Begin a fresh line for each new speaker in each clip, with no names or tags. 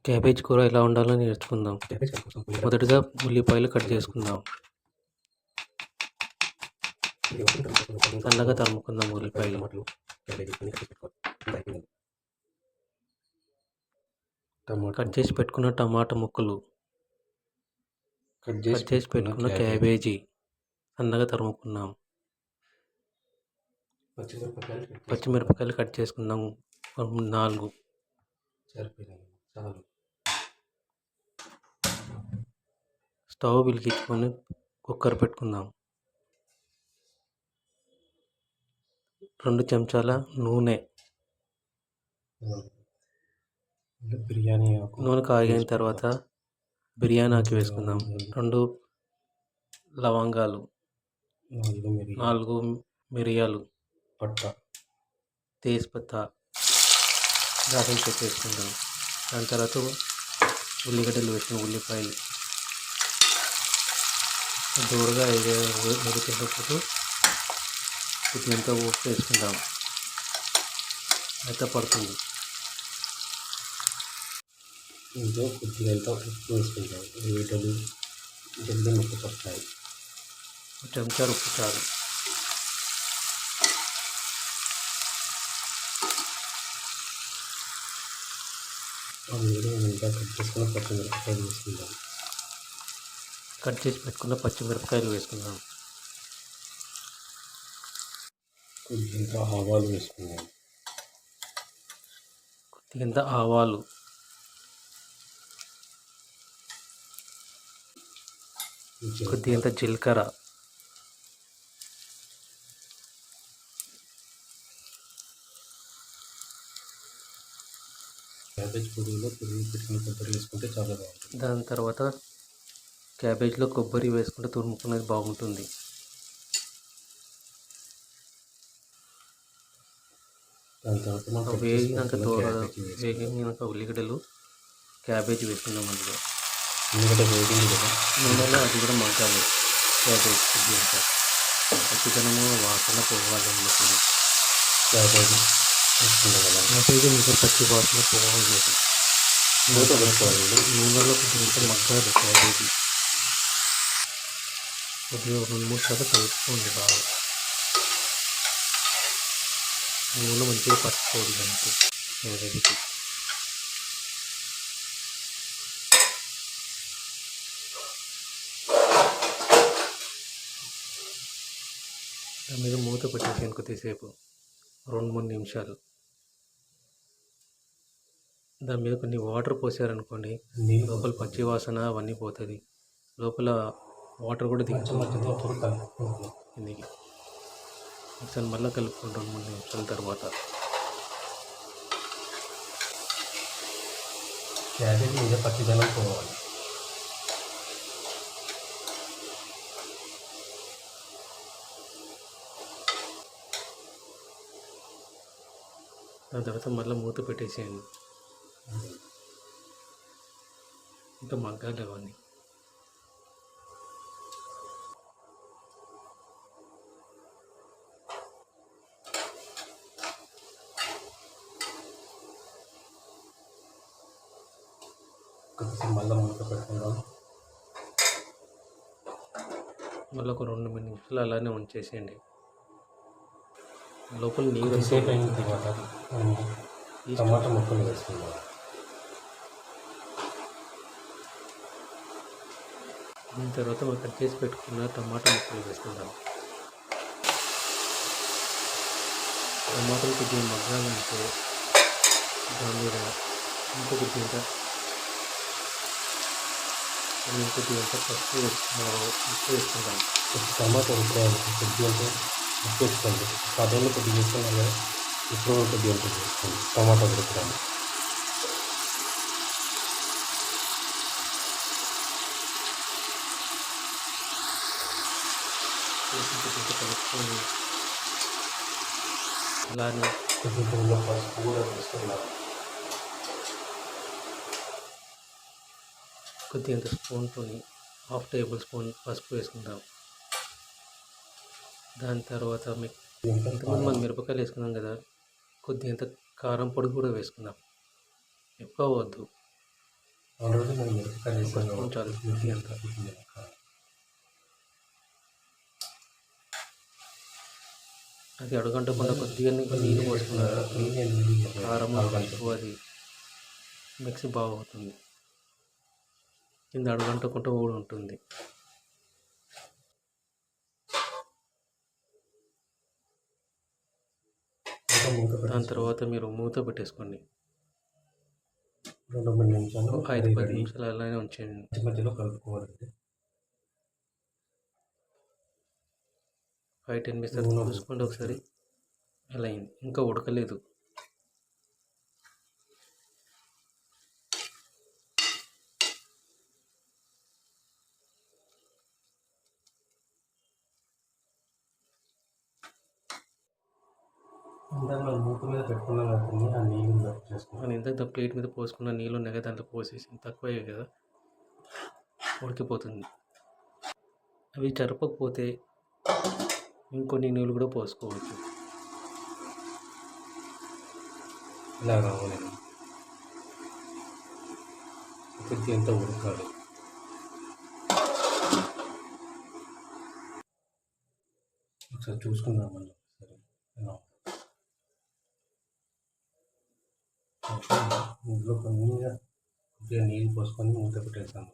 Cabbage కూర ఎలా వండాలో నేర్చుకుందాం. మొదటగా ఉల్లిపాయలు కట్ చేసుకుందాం. సన్నగా తరుముకుందాం ఉల్లిపాయలు. కట్ చేసి పెట్టుకున్న టమాటా ముక్కలు, కట్ చేసి పెట్టుకున్న క్యాబేజీ సన్నగా తరుముకున్నాం. పచ్చిమిరపకాయలు కట్ చేసుకుందాం 4. స్టవ్ వెలిగించుకొని కుక్కర్ పెట్టుకుందాం. 2 చెంచాల నూనె కాగిన తర్వాత బిర్యానీ ఆకు వేసుకుందాం. 2 లవంగాలు, 4 మిరియాలు, తేజ్పత్తా, దాల్చిన చెక్క వేసుకుందాం. దాని తర్వాత ఉల్లిగడ్డలు వేసుకున్నాం. ఉల్లిపాయలు దూరగా మెరుగుతున్నప్పుడు కొద్దిగా ఉప్పు వేసుకుందాం. అయితే పడుతుంది. ఇంట్లో కొద్దిగా ఉప్పు వేసుకుంటాం. ఉల్లిగడ్డలు జల్దీ ముక్క పడతాయి. చెంచాలు ఉప్పు చాలు. కట్ చేసి పెట్టుకున్న పచ్చిమిరపకాయలు వేసుకుందాం. కొద్దిగా ఆవాలు వేసుకుందాం. కొద్దిగా ఆవాలు, కొద్దిగా జీలకర్ర, క్యాబేజ్ పొడిలో పెట్టుకుని కొబ్బరి వేసుకుంటే చాలా బాగుంటుంది. దాని తర్వాత క్యాబేజ్లో కొబ్బరి వేసుకుంటే తురుముకునేది బాగుంటుంది. దాని తర్వాత వేగినాక ఉల్లిగడ్డలు, క్యాబేజ్ వేసుకుందాం. అందులో ఉల్లిగడ్డ వేగింది కదా, నూనెలో అది కూడా మగ్గాలి. క్యాబేజ్ కొద్దిగా పచ్చిదనము వాసన పోవాలి. క్యాబేజ్ వేసుకుందాం కదా. క్యాబేజ్ ఇంకా పచ్చి వాసన పోవాలి. నూనెలో కొద్దిగా మగ్గాలి క్యాబేజీ. కొద్దిగా 2-3 సార్లు కలుపుకోండి బాగా. నూనె మంచిగా పట్టుకోవాలి దానికి క్యాబేజీకి. దాని మీద మూత పెట్టేసాను కొద్దిసేపు, 2-3 నిమిషాలు. దాని మీద కొన్ని వాటర్ పోసారనుకోండి, లోపల పచ్చి వాసన అవన్నీ పోతుంది. లోపల వాటర్ కూడా దిగుతుంది. ఒకసారి మళ్ళీ కలుపుకోండి 2-3 నిమిషాల తర్వాత. క్యాబేజీ మీద పచ్చిదనం పోవాలి. దాని తర్వాత మళ్ళీ మూత పెట్టేసేయండి. ఇంకా మగ్గాలి అవన్నీ. మళ్ళీ మూత పెట్టుకుందాం. మళ్ళీ ఒక 2-3 నిమిషాలు అలానే ఉంచేసేయండి. లోపల నీరు సేపు అయిన తర్వాత ఈ టమాటా ముక్కలు వేసుకుందాం. దీని తర్వాత మనం కట్ చేసి పెట్టుకున్న టమాటా ముక్కలు వేసుకుందాం. టమాటాలు కొద్దిగా మగ్గాలంటే దాని మీద కొద్దిగా పసుపు వేసుకుందాం. టమాటా ఉడికాయాలి. కొద్దిగా ఉప్పు వేసుకోండి. పదంలో కొద్దిగా వేసుకున్నాం కదా, ఇప్పుడు కొద్దిగా ఉంటుంది వేసుకోండి. టమాటా ఉడకడానికి కలుపుకొని అలానే కొద్దిగా పసుపు కూడా వేసుకుందాం. కొద్దిగా స్పూన్తో 1/2 టేబుల్ స్పూన్ పసుపు వేసుకుందాం. దాని తర్వాత ఇంతకుముందు మనం మిరపకాయలు వేసుకున్నాం కదా, కొద్దిగా కారం పొడి కూడా వేసుకుందాం. ఎక్కువ వద్దు. ఆల్రెడీ మనం మిరపకాయ వేసాం చాలు మిర్చి అంతా. అది అడుగంటకుండా కొద్దిగా నీళ్ళు పోసుకున్నారు. కారం పసుపు అది మిక్స్ బాగా అవుతుంది. కింద అడుగంటకుండా కూడా ఉంటుంది. దాని తర్వాత మీరు మూత పెట్టేసుకోండి. 2-3 నిమిషాలు 5-10 నిమిషాలు అలానే ఉంచేయండి. మధ్యలో కలుపుకోవాలండి. 5-10 నిమిషాలు చూసుకోండి ఒకసారి. అలా అయింది, ఇంకా ఉడకలేదు. ఇందాక మనం మూత మీద పెట్టుకున్నాం కదండి, ఆ నీళ్ళు చేసుకున్నాను. ఇందాక ప్లేట్ మీద పోసుకున్న నీళ్ళు ఉన్నాయి కదా, దాంట్లో పోసేసి తక్కువే కదా ఉడికిపోతుంది. అవి జరపకపోతే ఇంకొన్ని నీళ్ళు కూడా పోసుకోవచ్చు. ఇలా కావాలి కొద్దిగా ఎంత ఉడకాలి. ఒకసారి చూసుకుందాం మళ్ళీ. సరే ఇందులో కొద్దిగా నీళ్ళు పోసుకొని మూత పెట్టేస్తాం.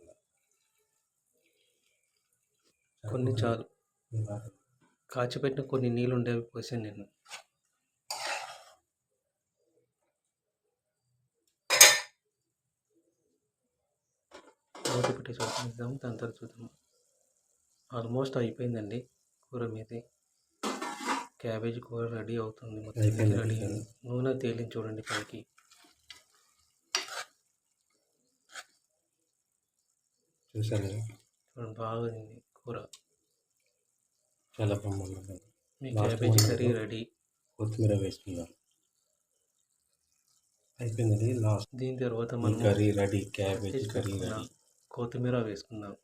కొన్ని చాలు, కాచిపెట్టిన కొన్ని నీళ్ళు ఉండేవి పోసాను నేను. మూత పెట్టి చూద్దాం, దాని తర్వాత చూద్దాం. ఆల్మోస్ట్ అయిపోయిందండి కూర మీది. క్యాబేజీ కూర రెడీ అవుతుంది, మొత్తం రెడీ. నూనె తేలింది చూడండి పైకి. చూసారు చూడండి, బాగుంది కూర, చాలా బ్రహ్మాండంగా. మీ క్యాబేజీ కర్రీ రెడీ. కొత్తిమీర వేసుకుందాం. అయిపోయిందండి లాస్ట్. దీని తర్వాత మనం curry ready, cabbage curry ready. కొత్తిమీర వేసుకుందాం.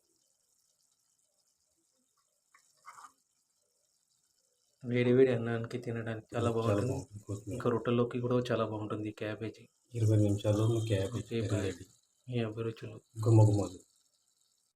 వేడి వేడి అన్నానికి తినడానికి చాలా బాగుంటుంది. ఇంకా రొట్టెలోకి కూడా చాలా బాగుంటుంది క్యాబేజీ. 20 నిమిషాల్లో క్యాబేజీ రెడీ. మీ అభిరుచులు. గుమ్మగుమ్మలు.